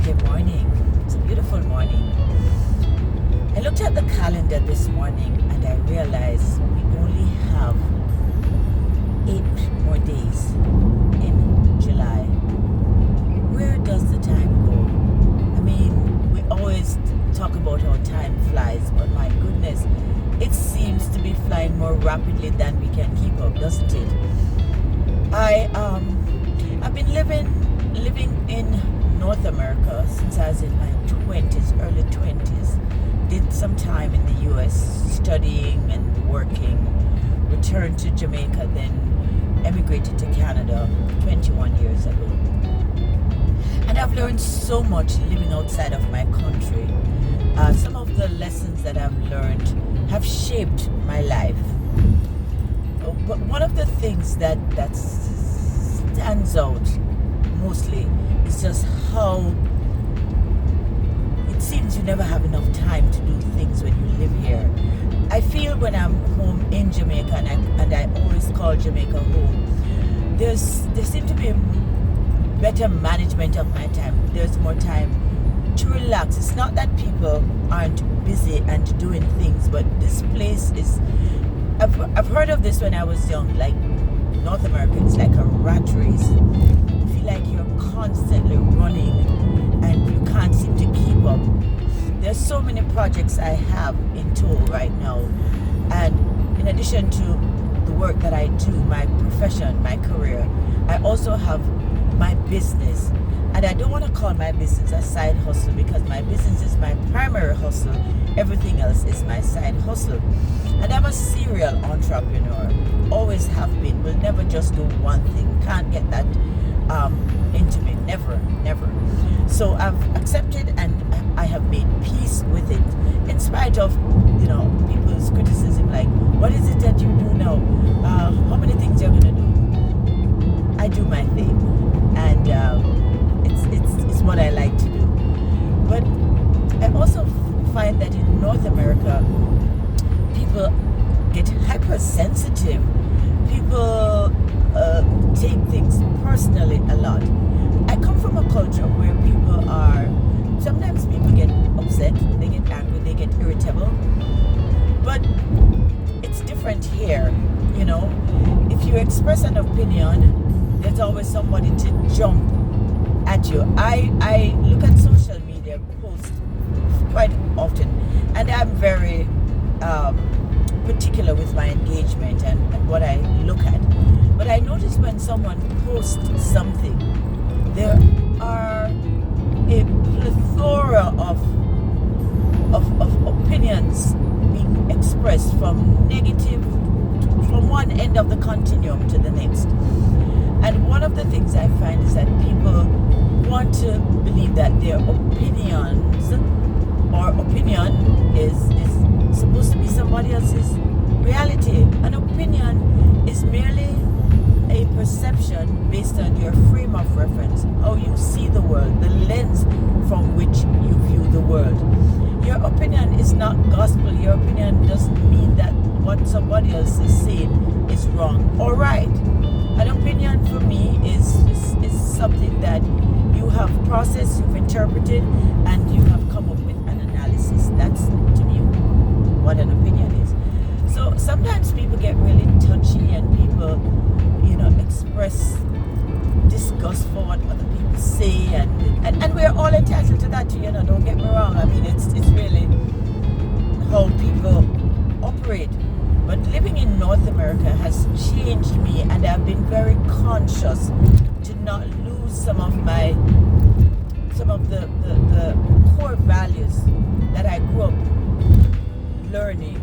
Sunday morning. It's a beautiful morning. I looked at the calendar this morning and I realized we only have 8 more days in July. Where does the time go? I mean, we always talk about how time flies, but my goodness, it seems to be flying more rapidly than we can keep up, doesn't it? I've been living in North America since I was in my 20s, early 20s. Did some time in the US studying and working, returned to Jamaica, then emigrated to Canada 21 years ago. And I've learned so much living outside of my country. Some of the lessons that I've learned have shaped my life. But one of the things that stands out mostly is just how it seems you never have enough time to do things when you live here. I feel when I'm home in Jamaica, and I always call Jamaica home, there seems to be better management of my time. There's more time to relax. It's not that people aren't busy and doing things, but this place is, I've heard of this when I was young, like North America, it's like a rat race. You feel like you're constantly running and you can't seem to keep up. There's so many projects I have in tow right now, and in addition to the work that I do, my profession, my career, I also have my business. And I don't want to call my business a side hustle, because my business is my primary hustle. Everything else is my side hustle. And I'm a serial entrepreneur. Always have been. Will never just do one thing. Can't get that into me. Never. So I've accepted and I have made peace with it. In spite of, people's criticism, like, what is it that you do now? How many things you're going to do? I do my thing. And it's what I like to do. But I also find that in North America, people get hypersensitive. People take things personally a lot. I come from a culture where sometimes people get upset, they get angry, they get irritable. But it's different here, If you express an opinion, there's always somebody to jump at you. I look at social media posts quite often, and I'm very particular with my engagement and what I look at. But I notice when someone posts something, there are a plethora of opinions being expressed, from negative, from one end of the continuum to the next. And one of the things I find is that people want to believe that their opinions or opinion is supposed to be somebody else's reality. An opinion is merely a perception based on your frame of reference, how you see the world, the lens from which you view the world. Your opinion is not gospel. Your opinion doesn't mean that what somebody else is saying is wrong or right. An opinion for me is something that you have processed, you've interpreted, and you have come up with an analysis. That's, to me, what an opinion is. So sometimes people get really touchy and people, express disgust for what other people say, and we're all entitled to that too, don't get me wrong. I mean, it's really how people operate. But living in North America has changed me, and I've been very conscious to not lose some of the core values that I grew up learning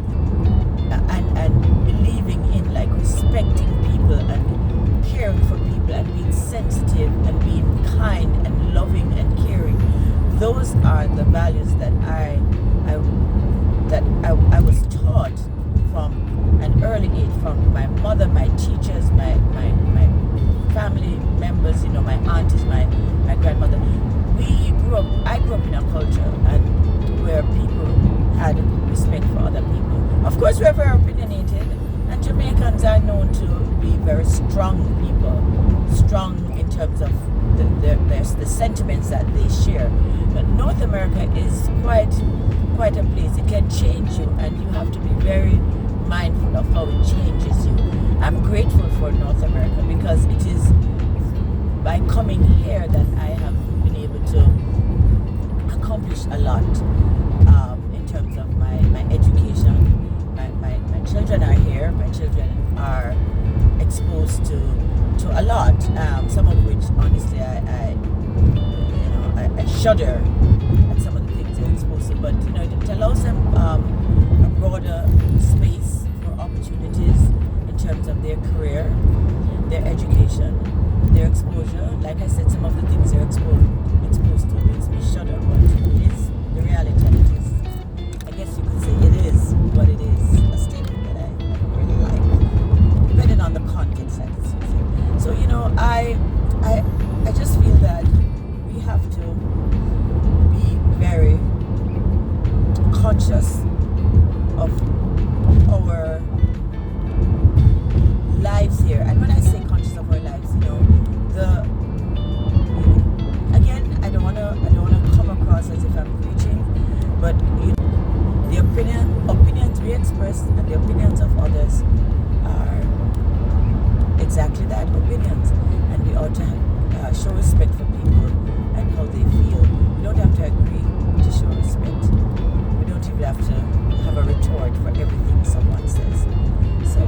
and believing in, like respecting people and caring for people and being sensitive and being kind and loving and caring. Those are the values that I was taught from an early age, from my mother, my teachers, my family members, my aunties, my grandmother. I grew up in a culture and where people had respect for other people. Of course, we're very opinionated, and Jamaicans are known to be very strong people, strong in terms of their the sentiments that they share. But North America is quite a place. It can change you, and you have to be very mindful of how it changes you. I'm grateful for North America because it is by coming here that I have been able to accomplish a lot in terms of my education. My children are here. My children are exposed to a lot. Some of which, honestly, I shudder at some of the things they're exposed to. But it allows them a broader space for opportunities in terms of their career, their education, their exposure. Like I said, some of the things they're exposed to makes me shudder, but it is the reality. And it is, I guess you could say it is what it is, a statement that I don't really like, depending on the context that it's using. So I just feel that we have to be very conscious of our lives here. And when I say conscious of our lives, again, I don't wanna come across as if I'm preaching, but the opinions we express and the opinions of others are exactly that, opinions, and we ought to show respect for people and how they feel. We don't have to agree to show respect. We don't even have to have a retort for everything someone says. So,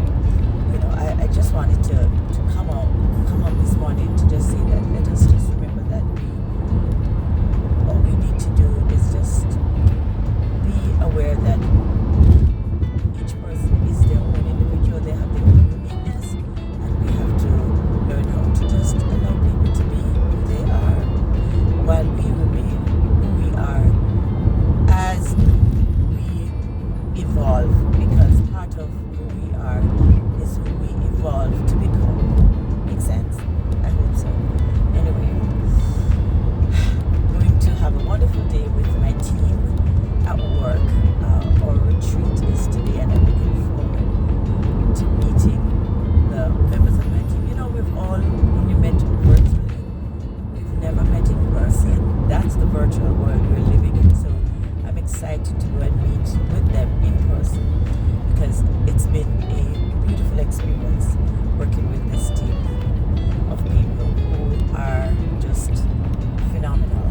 I just wanted to come out this morning to just say that let us just remember that all we need to do is just be aware that each person is their own individual. They have their own uniqueness, and we have to learn how to just allow people to be who they are while we remain who we are as we evolve, because part of who we are is who we evolve to become. Make sense? I hope so. Anyway, going to have a wonderful day with my team at work. Our retreat is today, and I'm looking forward to meeting the members of my team. We've all only met virtually. We've never met in person. That's the virtual world we're living in. So I'm excited to go and meet with them in person, because it's been a beautiful experience working with this team of people who are just phenomenal.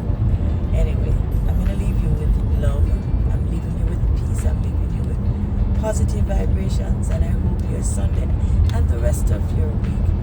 Anyway, I'm going to leave you with love. I'm leaving you with peace. I'm leaving you with positive vibrations, and I hope your Sunday and the rest of your week